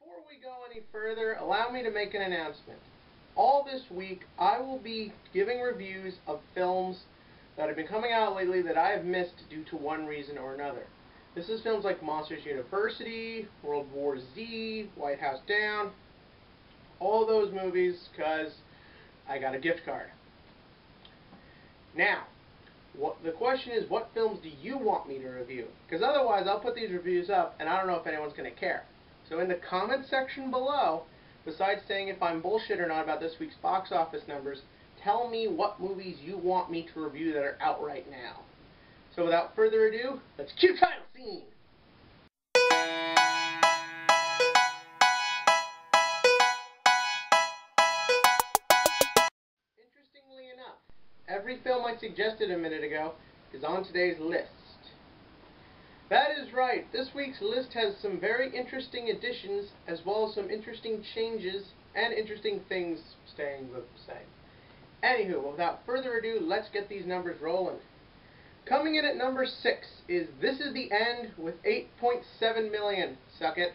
Before we go any further, allow me to make an announcement. All this week, I will be giving reviews of films that have been coming out lately that I have missed due to one reason or another. This is films like Monsters University, World War Z, White House Down, all those movies because I got a gift card. Now, the question is, what films do you want me to review? Because otherwise, I'll put these reviews up, and I don't know if anyone's going to care. So in the comment section below, besides saying if I'm bullshit or not about this week's box office numbers, tell me what movies you want me to review that are out right now. So without further ado, let's cue title scene! Interestingly enough, every film I suggested a minute ago is on today's list. That is right, this week's list has some very interesting additions as well as some interesting changes and interesting things staying the same. Anywho, without further ado, let's get these numbers rolling. Coming in at number 6 is This Is the End with 8.7 million. Suck it.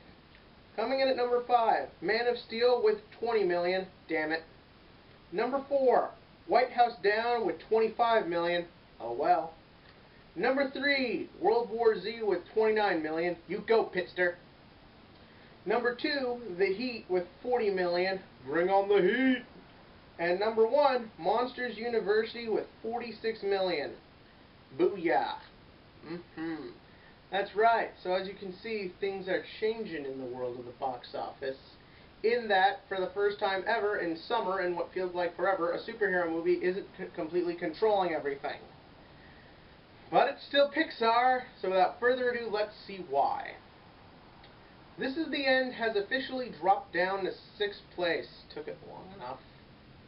Coming in at number 5, Man of Steel with 20 million. Damn it. Number 4, White House Down with 25 million. Oh well. Number 3, World War Z with 29 million. You go, Pitster. Number 2, The Heat with 40 million. Bring on the heat. And number 1, Monsters University with 46 million. Booyah. That's right. So as you can see, things are changing in the world of the box office. In that, for the first time ever in summer, and what feels like forever, a superhero movie isn't completely controlling everything. But it's still Pixar, so without further ado, let's see why. This Is the End has officially dropped down to 6th place. Took it long enough.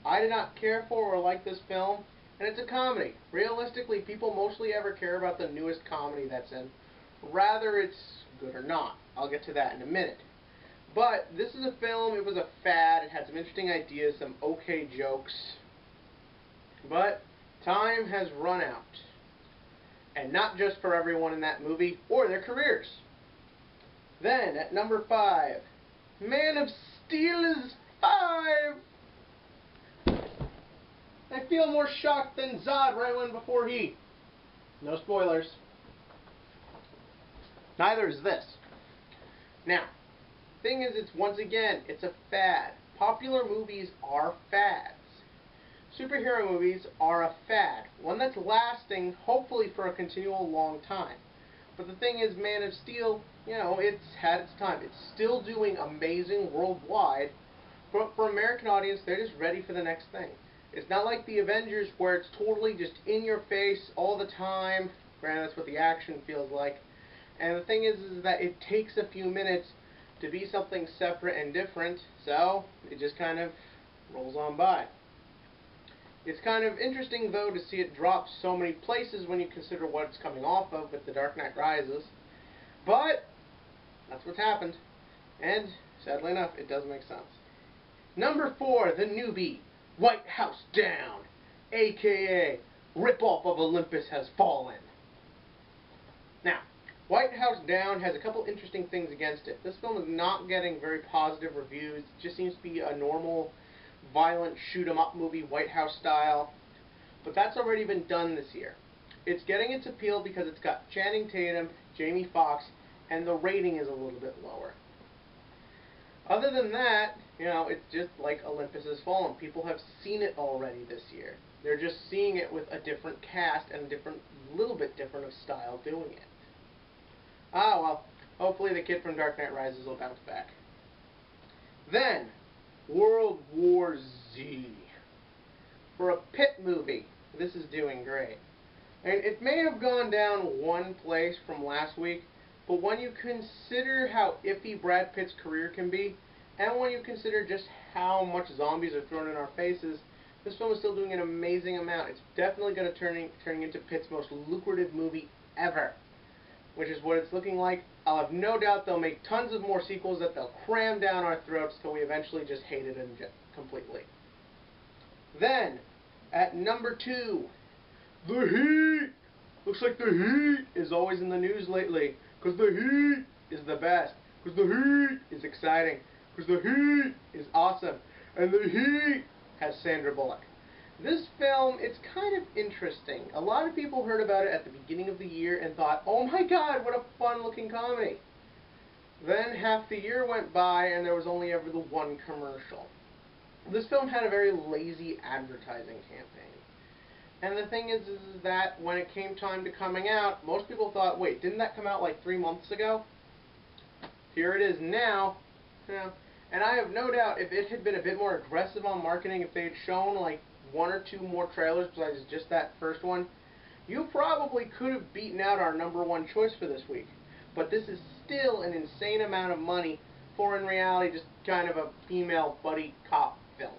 I did not care for or like this film, and it's a comedy. Realistically, people mostly ever care about the newest comedy that's in. Rather it's good or not. I'll get to that in a minute. But this is a film, it was a fad, it had some interesting ideas, some okay jokes. But time has run out. And not just for everyone in that movie or their careers. Then, at number 5, Man of Steel is 5! I feel more shocked than Zod right when before he. No spoilers. Neither is this. Now, thing is, once again, it's a fad. Popular movies are fads. Superhero movies are a fad, one that's lasting, hopefully for a continual long time. But the thing is, Man of Steel, it's had its time. It's still doing amazing worldwide, but for American audience, they're just ready for the next thing. It's not like the Avengers, where it's totally just in your face all the time. Granted, that's what the action feels like. And the thing is that it takes a few minutes to be something separate and different, so it just kind of rolls on by. It's kind of interesting, though, to see it drop so many places when you consider what it's coming off of with The Dark Knight Rises. But that's what's happened. And, sadly enough, it does make sense. Number 4, the newbie, White House Down, a.k.a. Rip-Off of Olympus Has Fallen. Now, White House Down has a couple interesting things against it. This film is not getting very positive reviews. It just seems to be a normal violent shoot-'em-up movie, White House style, but that's already been done this year. It's getting its appeal because it's got Channing Tatum, Jamie Foxx, and the rating is a little bit lower. Other than that, it's just like Olympus Has Fallen. People have seen it already this year. They're just seeing it with a different cast and a little bit different of style doing it. Ah, well, hopefully the kid from Dark Knight Rises will bounce back. Then, World War Z. For a pit movie, this is doing great. And it may have gone down one place from last week, but when you consider how iffy Brad Pitt's career can be, and when you consider just how much zombies are thrown in our faces, this film is still doing an amazing amount. It's definitely going to turn into Pitt's most lucrative movie ever, which is what it's looking like. I'll have no doubt they'll make tons of more sequels that they'll cram down our throats till we eventually just hate it completely. Then, at number 2, The Heat! Looks like The Heat is always in the news lately, because The Heat is the best. Because the heat is exciting. Because the heat is awesome. And the heat has Sandra Bullock. This film, it's kind of interesting. A lot of people heard about it at the beginning of the year and thought, oh my god, what a fun-looking comedy. Then half the year went by and there was only ever the one commercial. This film had a very lazy advertising campaign. And the thing is that when it came time to coming out, most people thought, wait, didn't that come out like 3 months ago? Here it is now. Yeah. And I have no doubt if it had been a bit more aggressive on marketing, if they had shown like 1 or 2 more trailers besides just that first one, you probably could have beaten out our #1 choice for this week. But this is still an insane amount of money for, in reality, just kind of a female buddy cop film.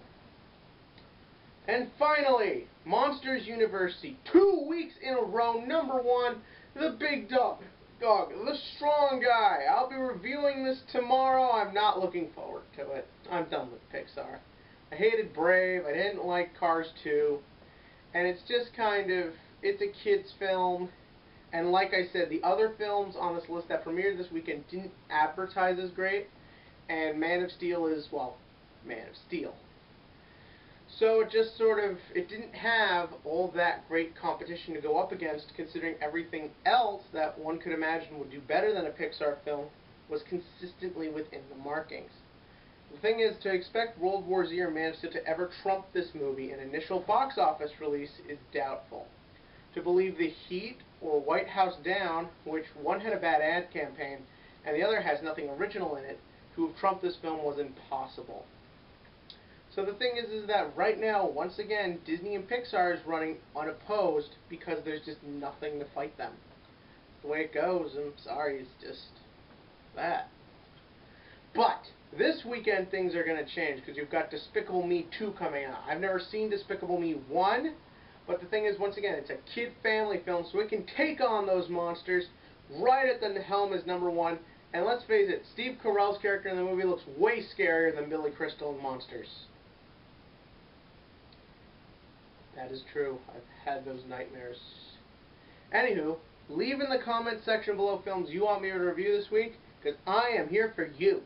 And finally, Monsters University, 2 weeks in a row, #1, the big dog, the strong guy. I'll be reviewing this tomorrow. I'm not looking forward to it. I'm done with Pixar. I hated Brave, I didn't like Cars 2, and it's just kind of, it's a kid's film, and like I said, the other films on this list that premiered this weekend didn't advertise as great, and Man of Steel is, well, Man of Steel. So it just sort of, it didn't have all that great competition to go up against, considering everything else that one could imagine would do better than a Pixar film was consistently within the markings. The thing is, to expect World War Z or Man of Steel to ever trump this movie in initial box office release is doubtful. To believe The Heat or White House Down, which one had a bad ad campaign and the other has nothing original in it, to have trumped this film was impossible. So the thing is that right now, once again, Disney and Pixar is running unopposed because there's just nothing to fight them. The way it goes, I'm sorry, it's just that. But this weekend things are going to change because you've got Despicable Me 2 coming out. I've never seen Despicable Me 1, but the thing is, once again, it's a kid family film, so it can take on those monsters right at the helm as #1. And let's face it, Steve Carell's character in the movie looks way scarier than Billy Crystal in Monsters. That is true. I've had those nightmares. Anywho, leave in the comment section below films you want me to review this week, because I am here for you.